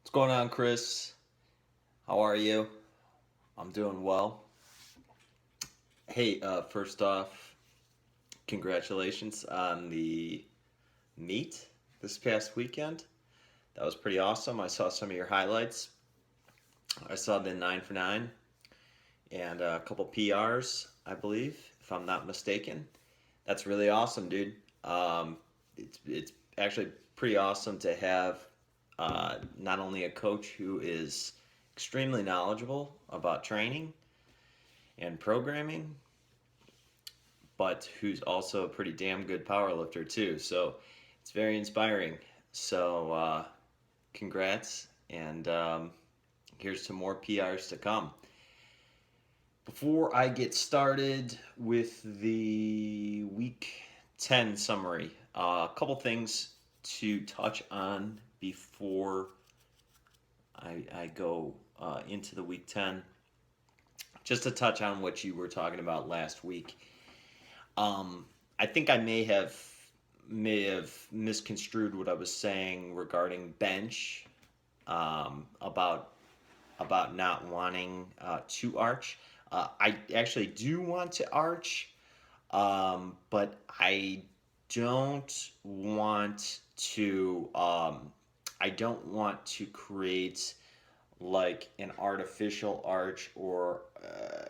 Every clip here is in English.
What's going on, Chris? How are you? I'm doing well. Hey, first off, congratulations on the meet this past weekend. That was pretty awesome. I saw some of your highlights. I saw the 9 for 9 and a couple PRs, I believe, if I'm not mistaken. That's really awesome, dude. It's actually pretty awesome to have not only a coach who is extremely knowledgeable about training and programming, but who's also a pretty damn good power lifter too. So it's very inspiring. So congrats, and here's to more PRs to come. Before I get started with the week 10 summary, a couple things to touch on before I go into the week 10. Just to touch on what you were talking about last week. I think I may have misconstrued what I was saying regarding bench, about not wanting to arch. I actually do want to arch, but I don't want to. I don't want to create like an artificial arch, or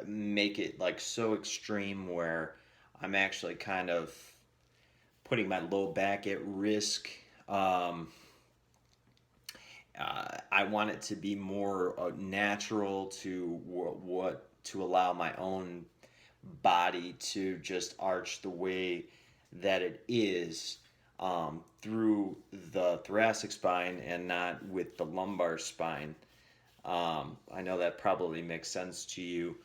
make it like so extreme where I'm actually kind of putting my low back at risk. I want it to be more natural to what to allow my own body to just arch the way that it is, through the thoracic spine and not with the lumbar spine. I know that probably makes sense to you.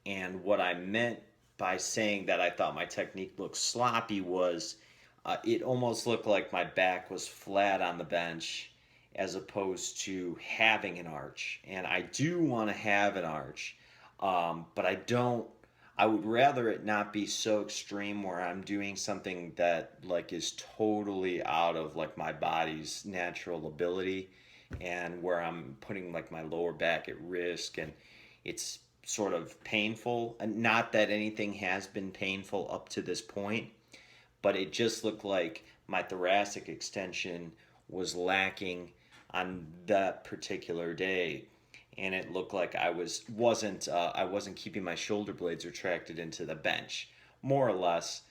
And what I meant by saying that I thought my technique looked sloppy was, it almost looked like my back was flat on the bench as opposed to having an arch. And I do want to have an arch, but I don't. I would rather it not be so extreme where I'm doing something that like is totally out of like my body's natural ability, and where I'm putting like my lower back at risk, and it's sort of painful. And not that anything has been painful up to this point, but it just looked like my thoracic extension was lacking on that particular day, and it looked like I wasn't keeping my shoulder blades retracted into the bench, more or less.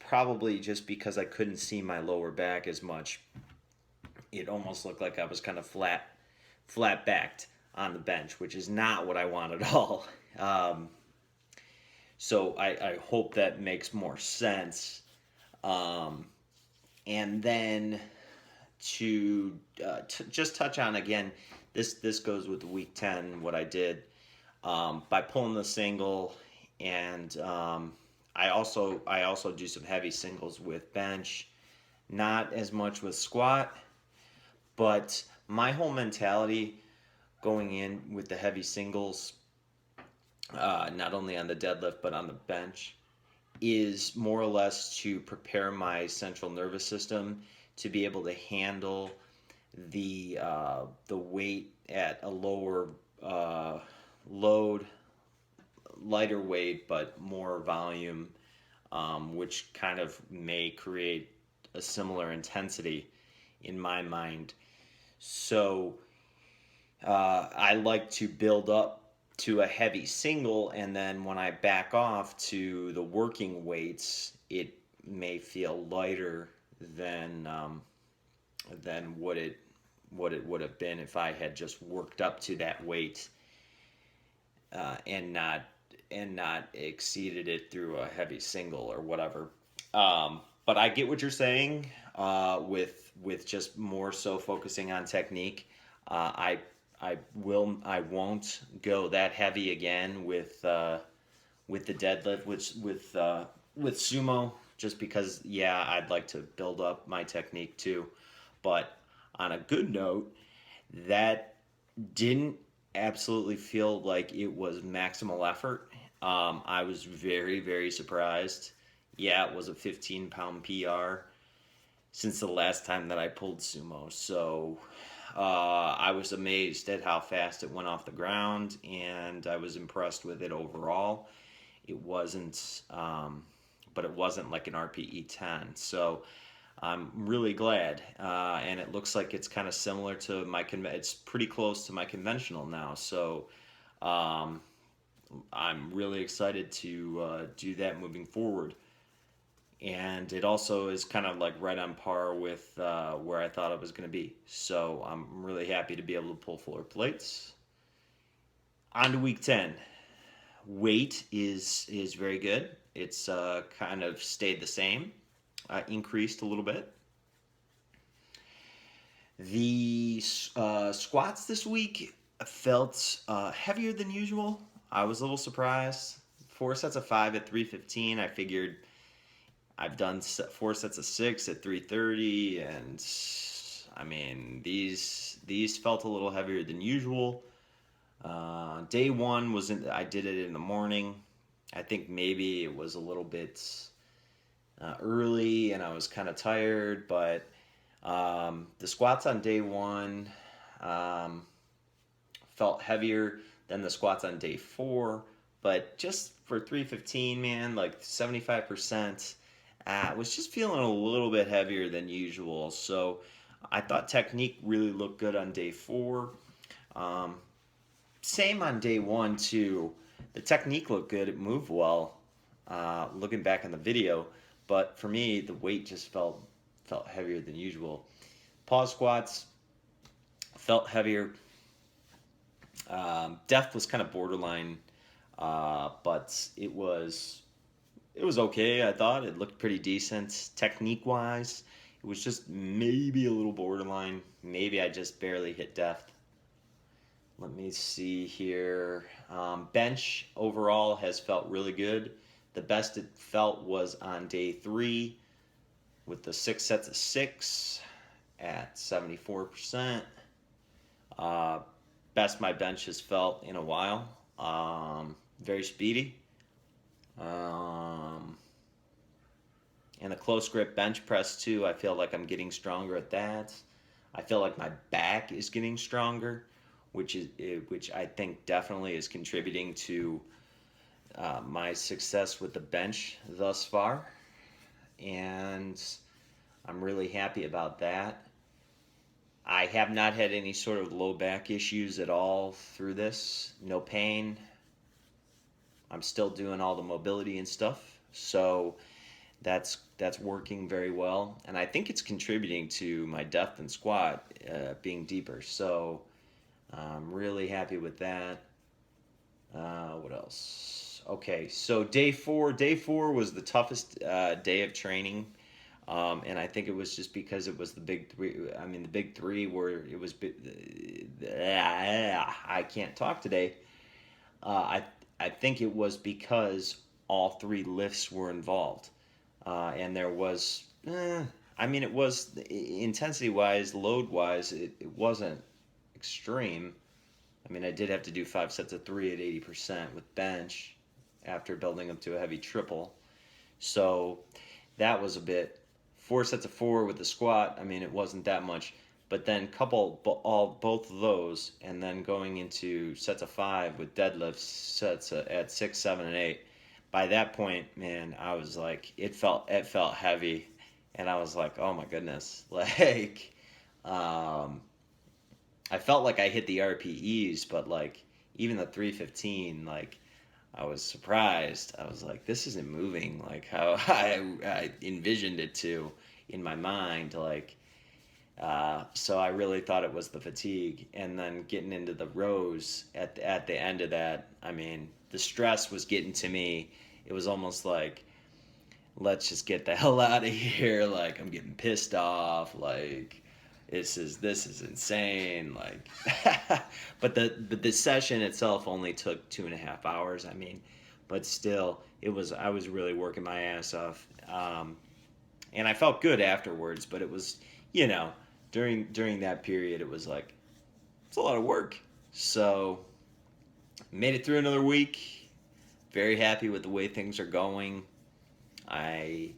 Probably just because I couldn't see my lower back as much, it almost looked like I was kind of flat backed on the bench, which is not what I want at all. So I hope that makes more sense. Um, and then to just touch on again, this goes with week 10. What I did, by pulling the single, and I also do some heavy singles with bench, not as much with squat. But my whole mentality going in with the heavy singles, not only on the deadlift but on the bench, is more or less to prepare my central nervous system to be able to handle the weight at a lower load, lighter weight but more volume, which kind of may create a similar intensity in my mind. So I like to build up to a heavy single, and then when I back off to the working weights, it may feel lighter than what it would have been if I had just worked up to that weight, and not exceeded it through a heavy single or whatever. But I get what you're saying, with just more so focusing on technique. I won't go that heavy again with the deadlift, with sumo, just because, yeah, I'd like to build up my technique too. But on a good note, that didn't absolutely feel like it was maximal effort. I was very, very surprised. Yeah, it was a 15-pound PR since the last time that I pulled sumo. So I was amazed at how fast it went off the ground, and I was impressed with it overall. It wasn't, but it wasn't like an RPE 10. So I'm really glad, and it looks like it's kind of similar to it's pretty close to my conventional now. So um, I'm really excited to do that moving forward. And it also is kind of like right on par with where I thought it was going to be. So I'm really happy to be able to pull floor plates. On to week 10. Weight is very good. It's kind of stayed the same, increased a little bit. The squats this week felt heavier than usual. I was a little surprised. 4 sets of 5 at 315. I figured I've done 4 sets of 6 at 330, and I mean these felt a little heavier than usual. Day one I did it in the morning. I think maybe it was a little bit early and I was kind of tired, but the squats on day one um, felt heavier than the squats on day 4, but just for 315, man, like 75%. Was just feeling a little bit heavier than usual. So I thought technique really looked good on day 4. Um, Same on day 1 too. The technique looked good. It moved well. Looking back on the video, but for me, the weight just felt heavier than usual. Pause squats felt heavier. Depth was kind of borderline, but it was okay. I thought it looked pretty decent technique wise. It was just maybe a little borderline. Maybe I just barely hit depth. Let me see here. Bench overall has felt really good. The best it felt was on day 3 with the 6 sets of 6 at 74%. Uh, Best my bench has felt in a while. Very speedy. And a close grip bench press too. I feel like I'm getting stronger at that. I feel like my back is getting stronger, which I think definitely is contributing to my success with the bench thus far, and I'm really happy about that. I have not had any sort of low back issues at all through this. No pain. I'm still doing all the mobility and stuff, so that's working very well, and I think it's contributing to my depth and squat being deeper. So I'm really happy with that. What else? Okay, so day 4. Day 4 was the toughest day of training, and I think it was just because it was the big 3. I mean, the big 3 where it was. I can't talk today. I think it was because all 3 lifts were involved, and there was. I mean, it was intensity wise, load wise, it wasn't extreme. I mean, I did have to do 5 sets of 3 at 80% with bench after building up to a heavy triple. So that was a bit. 4 sets of 4 with the squat, I mean, it wasn't that much. But then couple both of those, and then going into sets of 5 with deadlifts, at 6, 7, and 8. By that point, man, I was like, it felt heavy, and I was like, oh my goodness, like, I felt like I hit the RPEs, but like even the 315, like I was surprised. I was like, this isn't moving like how I envisioned it to in my mind. Like, so I really thought it was the fatigue, and then getting into the rows at the end of that. I mean, the stress was getting to me. It was almost like, let's just get the hell out of here. Like I'm getting pissed off. Like this is insane. Like, but the session itself only took 2.5 hours. I mean, but still, I was really working my ass off, and I felt good afterwards. But it was, you know, during that period, it was like it's a lot of work. So made it through another week. Very happy with the way things are going. I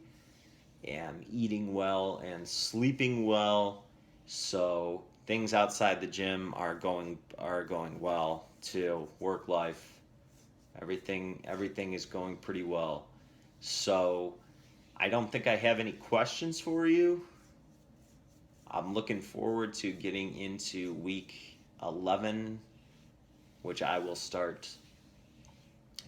am eating well and sleeping well. So things outside the gym are going well too. Work life, everything is going pretty well. So I don't think I have any questions for you. I'm looking forward to getting into week 11, which I will start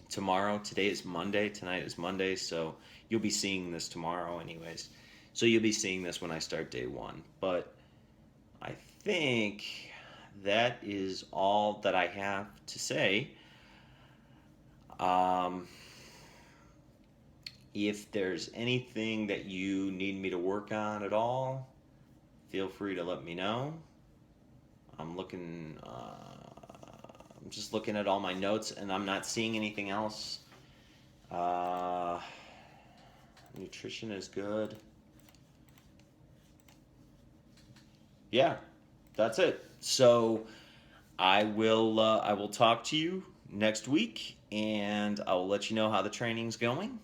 tomorrow. Today is Monday. Tonight is Monday. So you'll be seeing this tomorrow, anyways. So you'll be seeing this when I start day one. But I think that is all that I have to say. Um, if there's anything that you need me to work on at all, feel free to let me know. I'm looking. I'm just looking at all my notes, and I'm not seeing anything else. Uh, Nutrition is good. Yeah, that's it. So I will talk to you next week, and I will let you know how the training's going.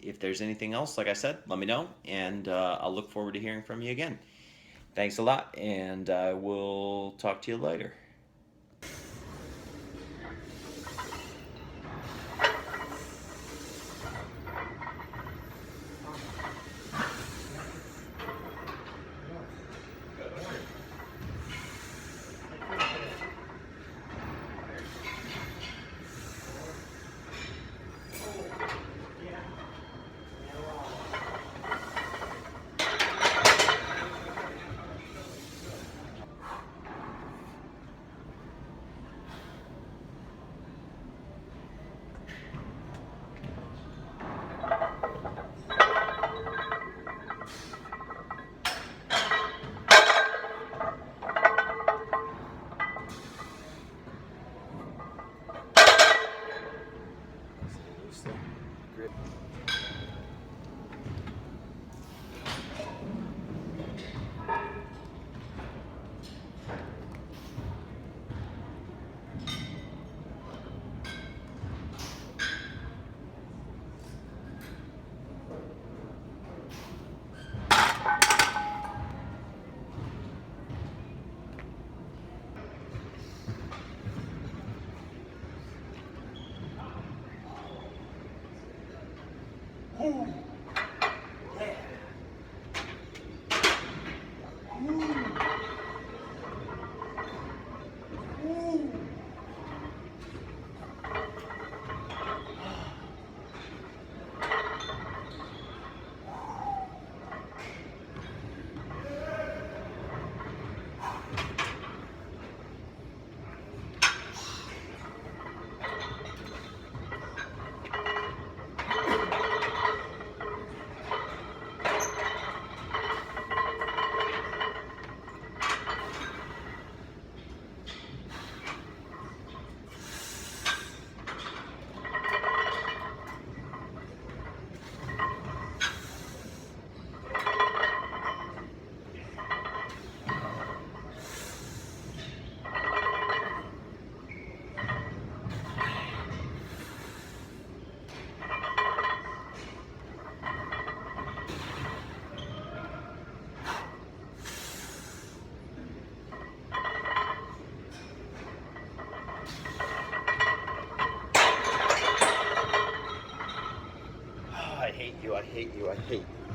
If there's anything else, like I said, let me know, and I'll look forward to hearing from you again. Thanks a lot, and I will talk to you later. I hate you. I hate you. I hate you.